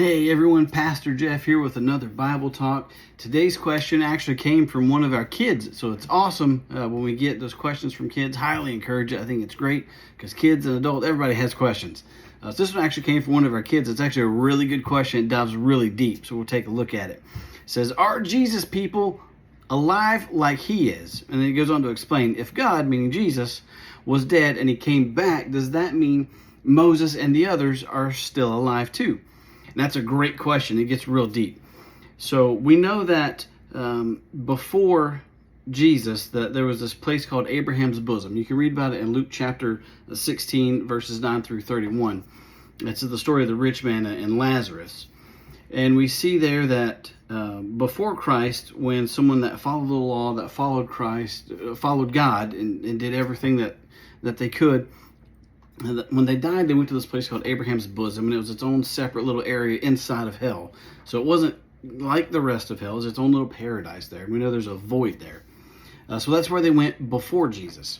Hey everyone, Pastor Jeff here with another Bible Talk. Today's question actually came from one of our kids, so it's awesome when we get those questions from kids. Highly encourage it. I think it's great because kids and adults, everybody has questions. So this one actually came from one of our kids. It's actually a really good question. It dives really deep, so we'll take a look at it. It says, are Jesus people alive like he is? And then it goes on to explain, if God, meaning Jesus, was dead and he came back, does that mean Moses and the others are still alive too? And that's a great question. It gets real deep. So we know that before Jesus, that there was this place called Abraham's bosom. You can read about it in Luke chapter 16, verses 9 through 31. It's the story of the rich man and Lazarus. And we see there that before Christ, when someone that followed the law, that followed Christ, followed God, and did everything that they could, when they died, they went to this place called Abraham's bosom, and it was its own separate little area inside of hell. So it wasn't like the rest of hell. It was its own little paradise there. We know there's a void there. So that's where they went before Jesus.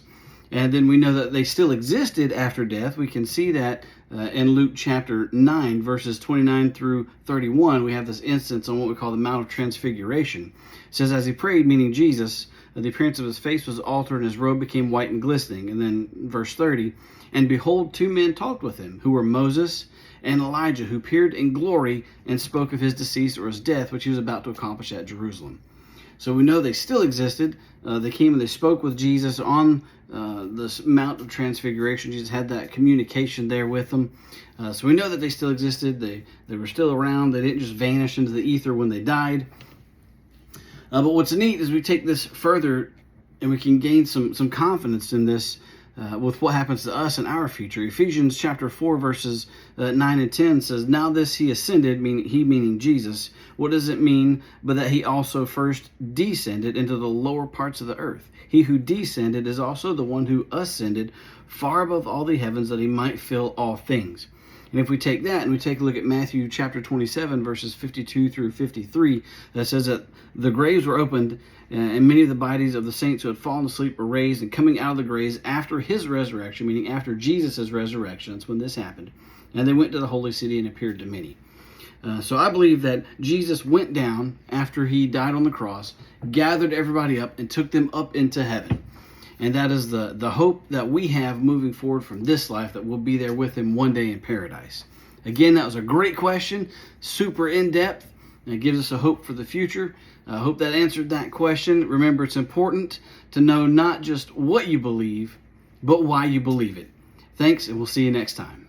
And then we know that they still existed after death. We can see that in Luke chapter 9, verses 29 through 31. We have this instance on what we call the Mount of Transfiguration. It says, as he prayed, meaning Jesus, the appearance of his face was altered and his robe became white and glistening. And then verse 30, and behold, two men talked with him, who were Moses and Elijah, who appeared in glory and spoke of his decease or his death, which he was about to accomplish at Jerusalem. So we know they still existed. They came and they spoke with Jesus on this Mount of Transfiguration. Jesus had that communication there with them. So we know that they still existed. They were still around. They didn't just vanish into the ether when they died. But what's neat is we take this further and we can gain some confidence in this with what happens to us in our future. Ephesians chapter 4 verses 9 and 10 says, now this he ascended, meaning Jesus. What does it mean? But that he also first descended into the lower parts of the earth. He who descended is also the one who ascended far above all the heavens, that he might fill all things. And if we take that and we take a look at Matthew chapter 27, verses 52 through 53, that says that the graves were opened and many of the bodies of the saints who had fallen asleep were raised, and coming out of the graves after his resurrection, meaning after Jesus' resurrection, that's when this happened, and they went to the holy city and appeared to many. So I believe that Jesus went down after he died on the cross, gathered everybody up, and took them up into heaven. And that is the hope that we have moving forward from this life, that we'll be there with him one day in paradise. Again, that was a great question, super in-depth, and it gives us a hope for the future. I hope that answered that question. Remember, it's important to know not just what you believe, but why you believe it. Thanks, and we'll see you next time.